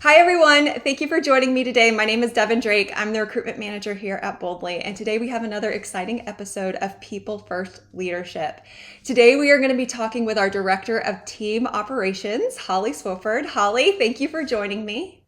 Hi, everyone. Thank you for joining me today. My name is Devin Drake. I'm the recruitment manager here at Boldly. And today we have another exciting episode of People First Leadership. Today we are going to be talking with our director of team operations, Hollie Swofford. Hollie, thank you for joining me.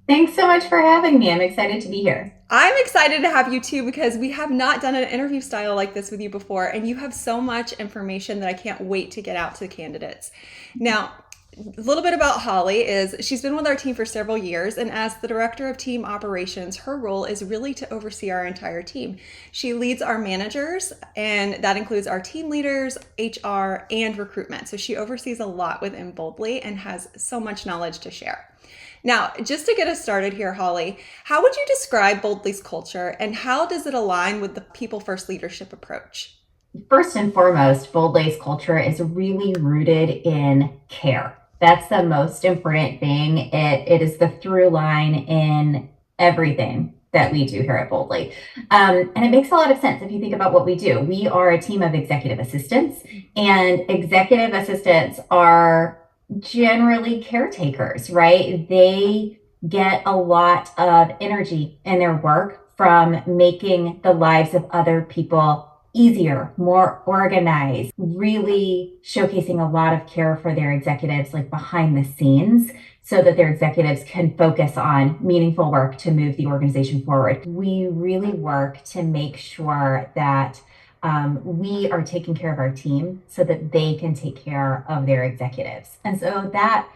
Thanks so much for having me. I'm excited to be here. I'm excited to have you too because we have not done an interview style like this with you before, and you have so much information that I can't wait to get out to the candidates. Now, a little bit about Hollie is she's been with our team for several years, and as the director of team operations, her role is really to oversee our entire team. She leads our managers, and that includes our team leaders, HR, and recruitment. So she oversees a lot within Boldly and has so much knowledge to share. Now, just to get us started here, Hollie, how would you describe Boldly's culture and how does it align with the people first leadership approach? First and foremost, Boldly's culture is really rooted in care. That's the most important thing. It is the through line in everything that we do here at Boldly. And it makes a lot of sense if you think about what we do. We are a team of executive assistants, and executive assistants are generally caretakers, right? They get a lot of energy in their work from making the lives of other people easier, more organized, really showcasing a lot of care for their executives, like behind the scenes, so that their executives can focus on meaningful work to move the organization forward. We really work to make sure that we are taking care of our team so that they can take care of their executives. And so that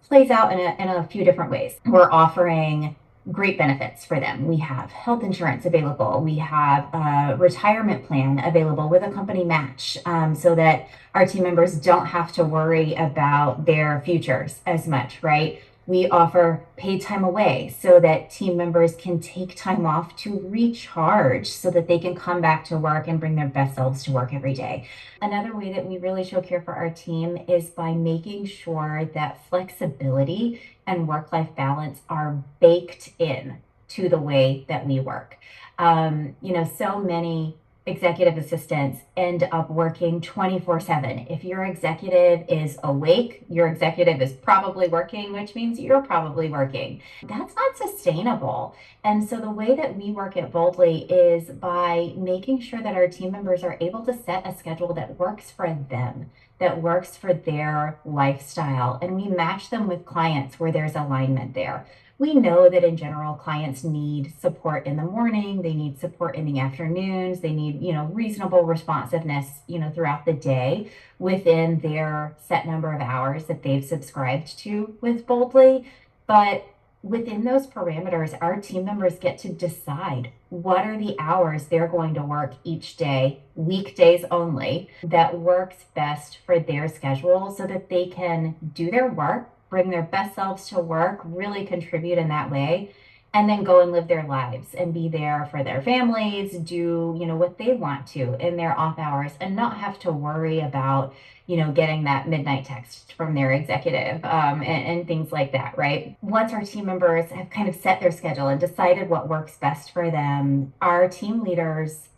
plays out in a few different ways. We're offering great benefits for them. We have health insurance available. We have a retirement plan available with a company match, so that our team members don't have to worry about their futures as much, right? We offer paid time away so that team members can take time off to recharge so that they can come back to work and bring their best selves to work every day. Another way that we really show care for our team is by making sure that flexibility and work life balance are baked in to the way that we work. So many executive assistants end up working 24/7. If your executive is awake, your executive is probably working, which means you're probably working. That's not sustainable. And so the way that we work at Boldly is by making sure that our team members are able to set a schedule that works for them, that works for their lifestyle. And we match them with clients where there's alignment there. We know that in general, clients need support in the morning, they need support in the afternoons, they need, reasonable responsiveness, throughout the day within their set number of hours that they've subscribed to with Boldly. But within those parameters, our team members get to decide what are the hours they're going to work each day, weekdays only, that works best for their schedule so that they can do their work, bring their best selves to work, really contribute in that way, and then go and live their lives and be there for their families, do, what they want to in their off hours and not have to worry about, getting that midnight text from their executive, and things like that, right? Once our team members have kind of set their schedule and decided what works best for them, our team leaders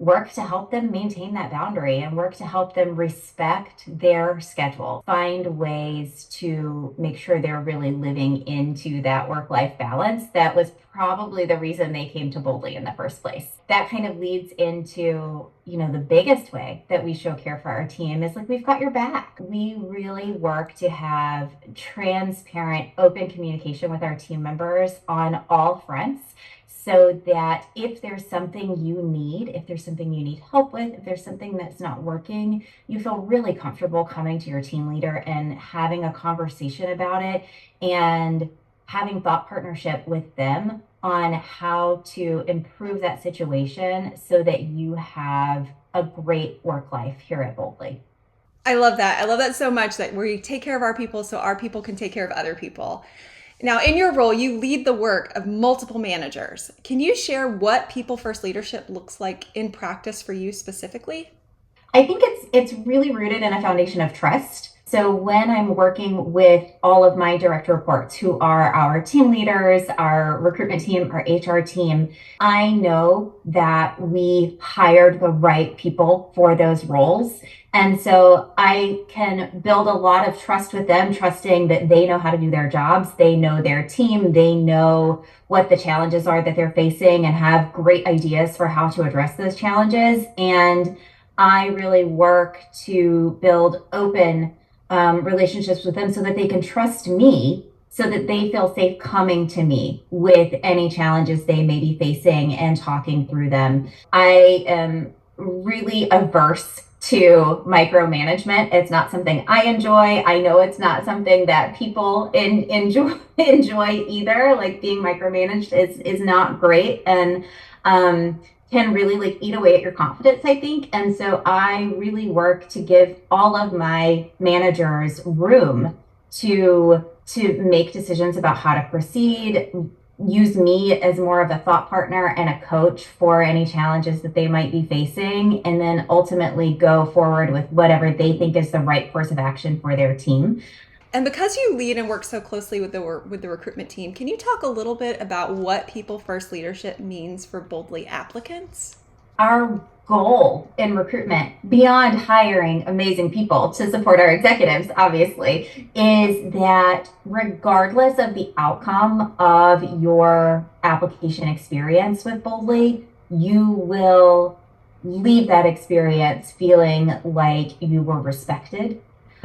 work to help them maintain that boundary and work to help them respect their schedule, find ways to make sure they're really living into that work-life balance that was probably the reason they came to Boldly in the first place. That kind of leads into, the biggest way that we show care for our team is like we've got your back. We really work to have transparent, open communication with our team members on all fronts, so that if there's something you need, if there's something you need help with, if there's something that's not working, you feel really comfortable coming to your team leader and having a conversation about it and having thought partnership with them on how to improve that situation so that you have a great work life here at Boldly. I love that. I love that so much that we take care of our people so our people can take care of other people. Now, in your role, you lead the work of multiple managers. Can you share what people first leadership looks like in practice for you specifically? I think it's really rooted in a foundation of trust. So when I'm working with all of my direct reports, who are our team leaders, our recruitment team, our HR team, I know that we hired the right people for those roles. And so I can build a lot of trust with them, trusting that they know how to do their jobs. They know their team. They know what the challenges are that they're facing and have great ideas for how to address those challenges. And I really work to build open relationships with them so that they can trust me, so that they feel safe coming to me with any challenges they may be facing and talking through them. I am really averse to micromanagement. It's not something I enjoy. I know it's not something that people enjoy either. Like, being micromanaged is not great, and can really like eat away at your confidence, I think. And so I really work to give all of my managers room to make decisions about how to proceed, use me as more of a thought partner and a coach for any challenges that they might be facing, and then ultimately go forward with whatever they think is the right course of action for their team. And because you lead and work so closely with the recruitment team, can you talk a little bit about what people first leadership means for Boldly applicants? Our goal in recruitment, beyond hiring amazing people to support our executives, obviously, is that regardless of the outcome of your application experience with Boldly, you will leave that experience feeling like you were respected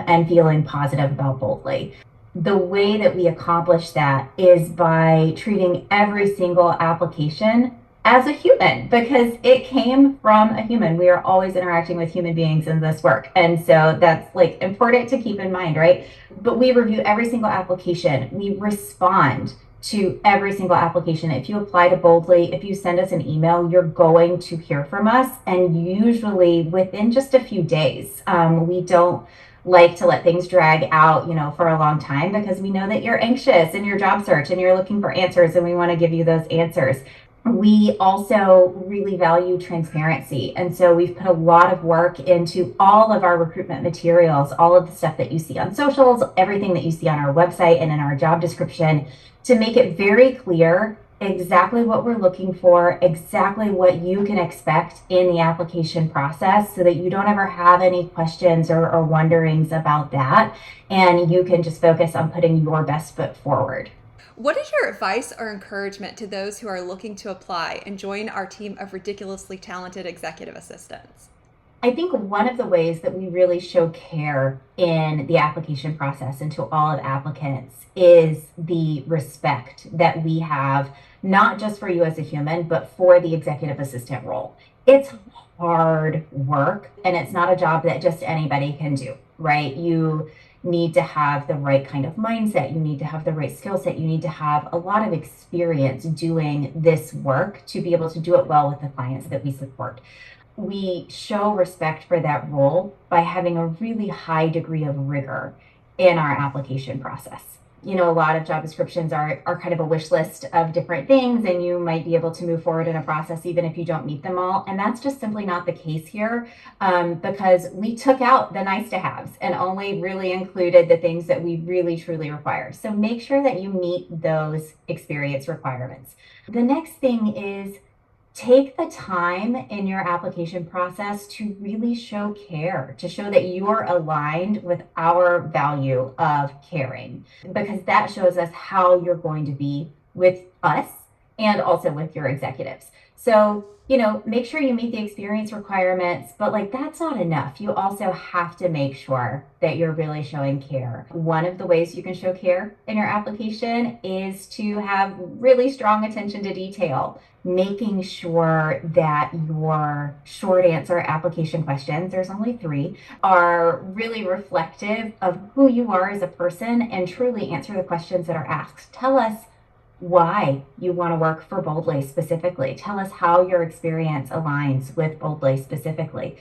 and feeling positive about Boldly. The way that we accomplish that is by treating every single application as a human, because it came from a human. We are always interacting with human beings in this work. And so that's like important to keep in mind, right? But we review every single application. We respond to every single application. If you apply to Boldly, if you send us an email, you're going to hear from us. And usually within just a few days. We don't like to let things drag out, for a long time, because we know that you're anxious in your job search and you're looking for answers, and we want to give you those answers. We also really value transparency. And so we've put a lot of work into all of our recruitment materials, all of the stuff that you see on socials, everything that you see on our website and in our job description, to make it very clear exactly what we're looking for, exactly what you can expect in the application process, so that you don't ever have any questions or wonderings about that. And you can just focus on putting your best foot forward. What is your advice or encouragement to those who are looking to apply and join our team of ridiculously talented executive assistants? I think one of the ways that we really show care in the application process and to all of applicants is the respect that we have, not just for you as a human, but for the executive assistant role. It's hard work, and it's not a job that just anybody can do, right? You need to have the right kind of mindset. You need to have the right skill set. You need to have a lot of experience doing this work to be able to do it well with the clients that we support. We show respect for that role by having a really high degree of rigor in our application process. A lot of job descriptions are kind of a wish list of different things, and you might be able to move forward in a process even if you don't meet them all. And that's just simply not the case here, because we took out the nice to haves and only really included the things that we really truly require. So make sure that you meet those experience requirements. The next thing is, take the time in your application process to really show care, to show that you're aligned with our value of caring, because that shows us how you're going to be with us and also with your executives. So, make sure you meet the experience requirements, but that's not enough. You also have to make sure that you're really showing care. One of the ways you can show care in your application is to have really strong attention to detail, making sure that your short answer application questions, there's only 3, are really reflective of who you are as a person and truly answer the questions that are asked. Tell us why you want to work for Boldly specifically. Tell us how your experience aligns with Boldly specifically.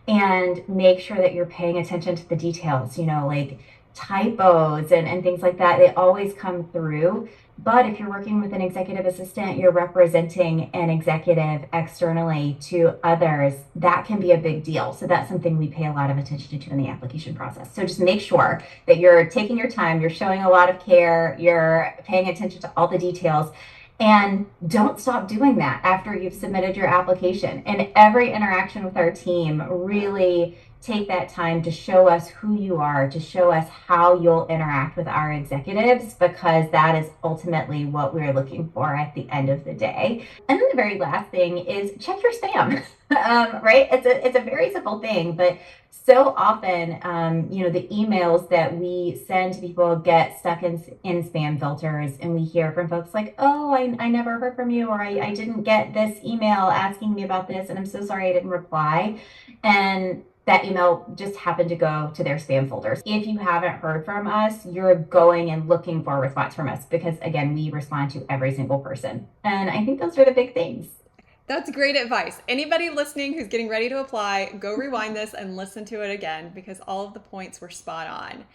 And make sure that you're paying attention to the details, like typos and things like that. They always come through But if you're working with an executive assistant, you're representing an executive externally to others, that can be a big deal. So that's something we pay a lot of attention to in the application process. So just make sure that you're taking your time, you're showing a lot of care, you're paying attention to all the details. And don't stop doing that after you've submitted your application. And every interaction with our team, really take that time to show us who you are, to show us how you'll interact with our executives, because that is ultimately what we're looking for at the end of the day. And then the very last thing is check your spam. Right? It's a very simple thing, but so often, the emails that we send to people get stuck in spam filters, and we hear from folks like, oh, I never heard from you, or I didn't get this email asking me about this, and I'm so sorry I didn't reply. And that email just happened to go to their spam folders. If you haven't heard from us, you're going and looking for a response from us, because again, we respond to every single person. And I think those are the big things. That's great advice. Anybody listening who's getting ready to apply, go rewind this and listen to it again, because all of the points were spot on.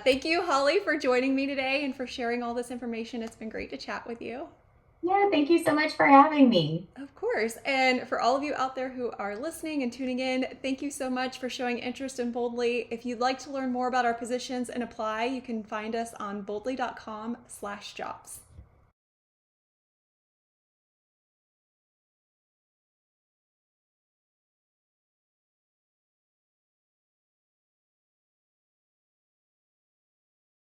Thank you, Hollie, for joining me today and for sharing all this information. It's been great to chat with you. Yeah, thank you so much for having me. Of course. And for all of you out there who are listening and tuning in, thank you so much for showing interest in Boldly. If you'd like to learn more about our positions and apply, you can find us on boldly.com/jobs.